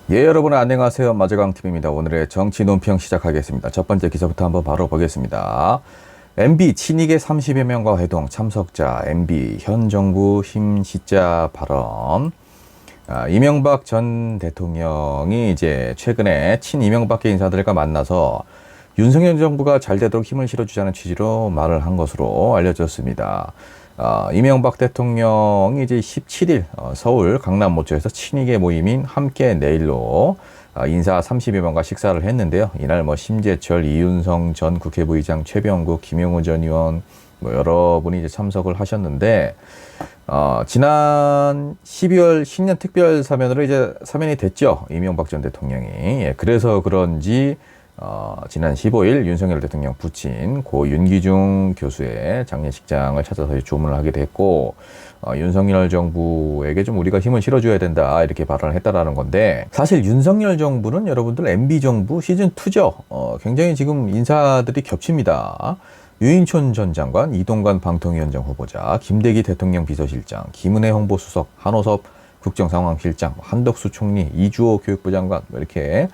예, 여러분 안녕하세요. 마저강TV입니다. 오늘의 정치 논평 시작하겠습니다. 첫 번째 기사부터 한번 바로 보겠습니다. MB 친이계 30여 명과 회동 참석자 MB 현 정부 힘시자 발언. 이명박 전 대통령이 이제 최근에 친이명박계 인사들과 만나서 윤석열 정부가 잘 되도록 힘을 실어주자는 취지로 말을 한 것으로 알려졌습니다. 이명박 대통령이 이제 17일 서울 강남 모처에서 친이계 모임인 함께 내일로 인사 30여 명과 식사를 했는데요. 이날 심재철, 이윤성 전 국회부의장, 최병국, 김용우 전 의원 여러분이 이제 참석을 하셨는데 지난 12월 신년 특별 사면으로 이제 사면이 됐죠. 이명박 전 대통령이. 예, 그래서 그런지 지난 15일 윤석열 대통령 부친 고 윤기중 교수의 장례식장을 찾아서 조문을 하기도 했고, 윤석열 정부에게 좀 우리가 힘을 실어줘야 된다 이렇게 발언을 했다라는 건데, 사실 윤석열 정부는 여러분들 MB 정부 시즌2죠. 굉장히 지금 인사들이 겹칩니다. 유인촌 전 장관, 이동관 방통위원장 후보자, 김대기 대통령 비서실장, 김은혜 홍보수석, 한호섭 국정상황실장, 한덕수 총리, 이주호 교육부 장관 이렇게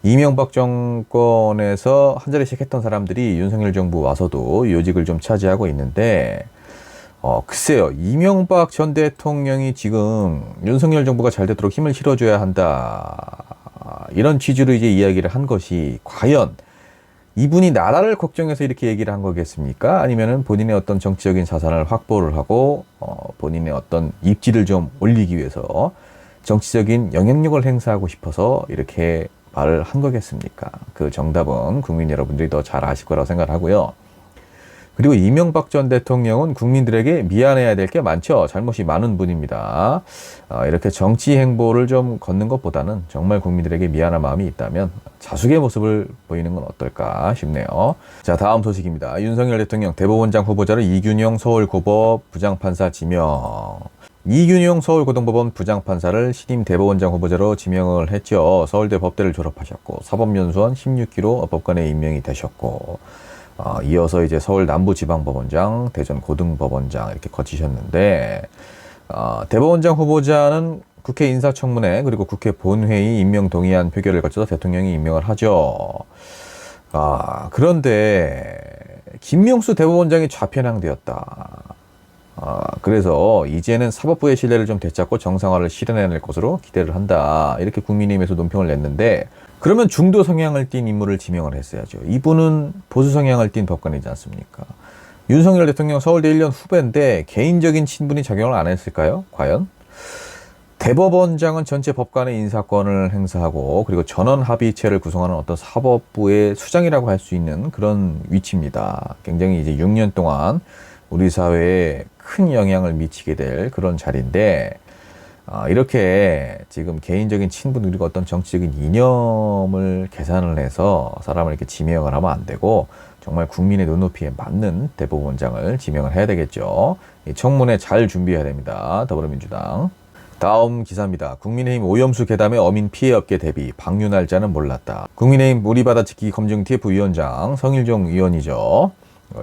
이명박 정권에서 한 자리씩 했던 사람들이 윤석열 정부 와서도 요직을 좀 차지하고 있는데, 글쎄요, 이명박 전 대통령이 지금 윤석열 정부가 잘 되도록 힘을 실어줘야 한다, 이런 취지로 이제 이야기를 한 것이 과연 이분이 나라를 걱정해서 이렇게 얘기를 한 거겠습니까? 아니면은 본인의 어떤 정치적인 자산을 확보를 하고 본인의 어떤 입지를 좀 올리기 위해서 정치적인 영향력을 행사하고 싶어서 이렇게 말을 한 거겠습니까? 그 정답은 국민 여러분들이 더 잘 아실 거라고 생각을 하고요. 그리고 이명박 전 대통령은 국민들에게 미안해야 될 게 많죠. 잘못이 많은 분입니다. 이렇게 정치 행보를 좀 걷는 것보다는 정말 국민들에게 미안한 마음이 있다면 자숙의 모습을 보이는 건 어떨까 싶네요. 자, 다음 소식입니다. 윤석열 대통령 대법원장 후보자로 이균용 서울고법 부장판사 지명. 이균용 서울고등법원 부장판사를 신임 대법원장 후보자로 지명을 했죠. 서울대 법대를 졸업하셨고 사법연수원 16기로 법관에 임명이 되셨고, 이어서 이제 서울 남부지방법원장, 대전 고등법원장 이렇게 거치셨는데, 대법원장 후보자는 국회 인사청문회 그리고 국회 본회의 임명 동의안 표결을 거쳐서 대통령이 임명을 하죠. 그런데 김명수 대법원장이 좌편향되었다. 그래서 이제는 사법부의 신뢰를 좀 되찾고 정상화를 실현해낼 것으로 기대를 한다. 이렇게 국민의힘에서 논평을 냈는데, 그러면 중도 성향을 띤 인물을 지명을 했어야죠. 이분은 보수 성향을 띤 법관이지 않습니까? 윤석열 대통령 서울대 1년 후배인데 개인적인 친분이 작용을 안 했을까요? 과연? 대법원장은 전체 법관의 인사권을 행사하고 그리고 전원 합의체를 구성하는 어떤 사법부의 수장이라고 할 수 있는 그런 위치입니다. 굉장히 이제 6년 동안 우리 사회에 큰 영향을 미치게 될 그런 자리인데, 이렇게 지금 개인적인 친분 그리고 어떤 정치적인 이념을 계산을 해서 사람을 이렇게 지명을 하면 안 되고 정말 국민의 눈높이에 맞는 대법원장을 지명을 해야 되겠죠. 이 청문회 잘 준비해야 됩니다. 더불어민주당. 다음 기사입니다. 국민의힘 오염수 괴담의 어민 피해 업계 대비 방류 날짜는 몰랐다. 국민의힘 우리바다 지키기 검증 TF위원장 성일종 의원이죠.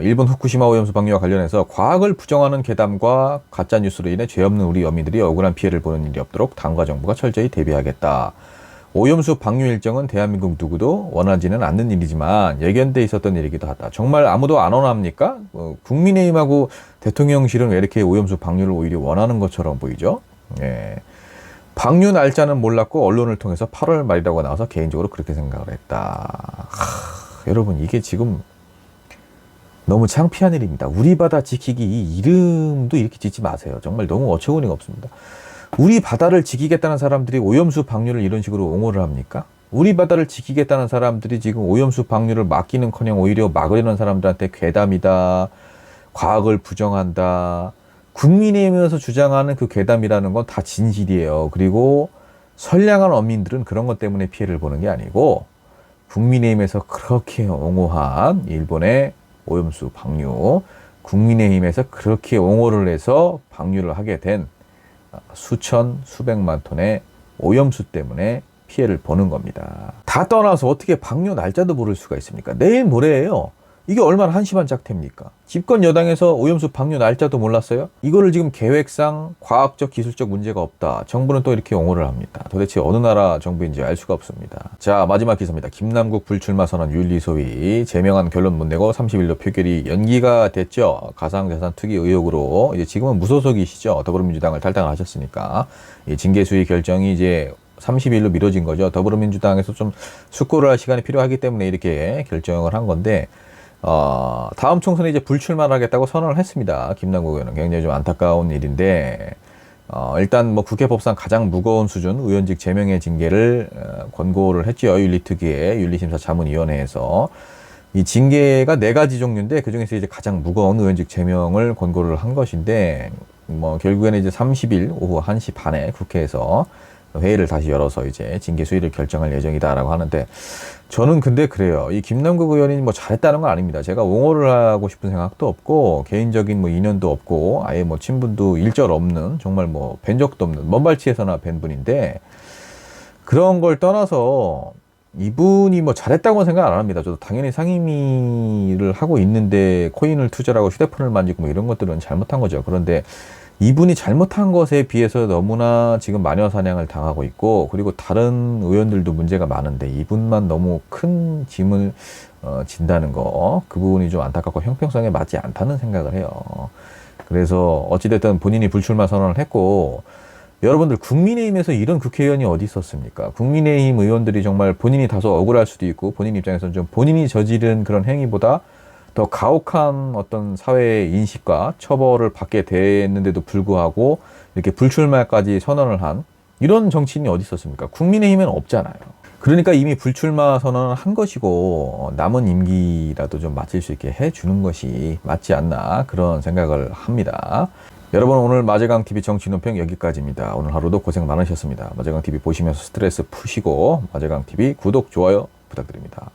일본 후쿠시마 오염수 방류와 관련해서 과학을 부정하는 괴담과 가짜뉴스로 인해 죄 없는 우리 어민들이 억울한 피해를 보는 일이 없도록 당과 정부가 철저히 대비하겠다. 오염수 방류 일정은 대한민국 누구도 원하지는 않는 일이지만 예견돼 있었던 일이기도 하다. 정말 아무도 안 원합니까? 국민의힘하고 대통령실은 왜 이렇게 오염수 방류를 오히려 원하는 것처럼 보이죠? 예. 방류 날짜는 몰랐고 언론을 통해서 8월 말이라고 나와서 개인적으로 그렇게 생각을 했다. 여러분, 이게 지금 너무 창피한 일입니다. 우리 바다 지키기, 이 이름도 이렇게 짓지 마세요. 정말 너무 어처구니가 없습니다. 우리 바다를 지키겠다는 사람들이 오염수 방류를 이런 식으로 옹호를 합니까? 우리 바다를 지키겠다는 사람들이 지금 오염수 방류를 막기는커녕 오히려 막으려는 사람들한테 괴담이다, 과학을 부정한다. 국민의힘에서 주장하는 그 괴담이라는 건 다 진실이에요. 그리고 선량한 어민들은 그런 것 때문에 피해를 보는 게 아니고 국민의힘에서 그렇게 옹호한 일본의 오염수 방류, 국민의힘에서 그렇게 옹호를 해서 방류를 하게 된 수천, 수백만 톤의 오염수 때문에 피해를 보는 겁니다. 다 떠나서 어떻게 방류 날짜도 모를 수가 있습니까? 내일 모레예요. 이게 얼마나 한심한 짝태입니까? 집권 여당에서 오염수 방류 날짜도 몰랐어요? 이거를 지금 계획상 과학적 기술적 문제가 없다. 정부는 또 이렇게 옹호를 합니다. 도대체 어느 나라 정부인지 알 수가 없습니다. 자, 마지막 기사입니다. 김남국 불출마 선언 윤리소위 제명한 결론 못 내고 30일로 표결이 연기가 됐죠. 가상자산 투기 의혹으로 이제 지금은 무소속이시죠. 더불어민주당을 탈당하셨으니까 이 징계 수위 결정이 이제 30일로 미뤄진 거죠. 더불어민주당에서 좀 숙고를 할 시간이 필요하기 때문에 이렇게 결정을 한 건데 다음 총선에 이제 불출마를 하겠다고 선언을 했습니다. 김남국 의원은 굉장히 좀 안타까운 일인데, 일단 뭐 국회법상 가장 무거운 수준 의원직 제명의 징계를 권고를 했죠. 윤리특위의 윤리심사자문위원회에서. 이 징계가 4가지 종류인데 그중에서 이제 가장 무거운 의원직 제명을 권고를 한 것인데, 뭐 결국에는 이제 30일 오후 1시 반에 국회에서 회의를 다시 열어서 이제 징계 수위를 결정할 예정이다라고 하는데, 저는 근데 그래요. 이 김남국 의원이 뭐 잘했다는 건 아닙니다. 제가 옹호를 하고 싶은 생각도 없고 개인적인 뭐 인연도 없고 아예 뭐 친분도 일절 없는, 정말 뭐 뵌 적도 없는, 먼발치에서나 뵌 분인데, 그런 걸 떠나서 이분이 뭐 잘했다고 생각 안 합니다. 저도 당연히 상임위를 하고 있는데 코인을 투자를 하고 휴대폰을 만지고 뭐 이런 것들은 잘못한 거죠. 그런데 이분이 잘못한 것에 비해서 너무나 지금 마녀 사냥을 당하고 있고, 그리고 다른 의원들도 문제가 많은데 이분만 너무 큰 짐을 진다는 거, 그 부분이 좀 안타깝고 형평성에 맞지 않다는 생각을 해요. 그래서 어찌됐든 본인이 불출마 선언을 했고, 여러분들 국민의힘에서 이런 국회의원이 어디 있었습니까? 국민의힘 의원들이 정말 본인이 다소 억울할 수도 있고 본인 입장에서는 좀 본인이 저지른 그런 행위보다 더 가혹한 어떤 사회의 인식과 처벌을 받게 됐는데도 불구하고 이렇게 불출마까지 선언을 한 이런 정치인이 어디 있었습니까? 국민의힘은 없잖아요. 그러니까 이미 불출마 선언을 한 것이고 남은 임기라도 좀 마칠 수 있게 해주는 것이 맞지 않나, 그런 생각을 합니다. 여러분, 오늘 마제강TV 정치논평 여기까지입니다. 오늘 하루도 고생 많으셨습니다. 마제강TV 보시면서 스트레스 푸시고 마제강TV 구독, 좋아요 부탁드립니다.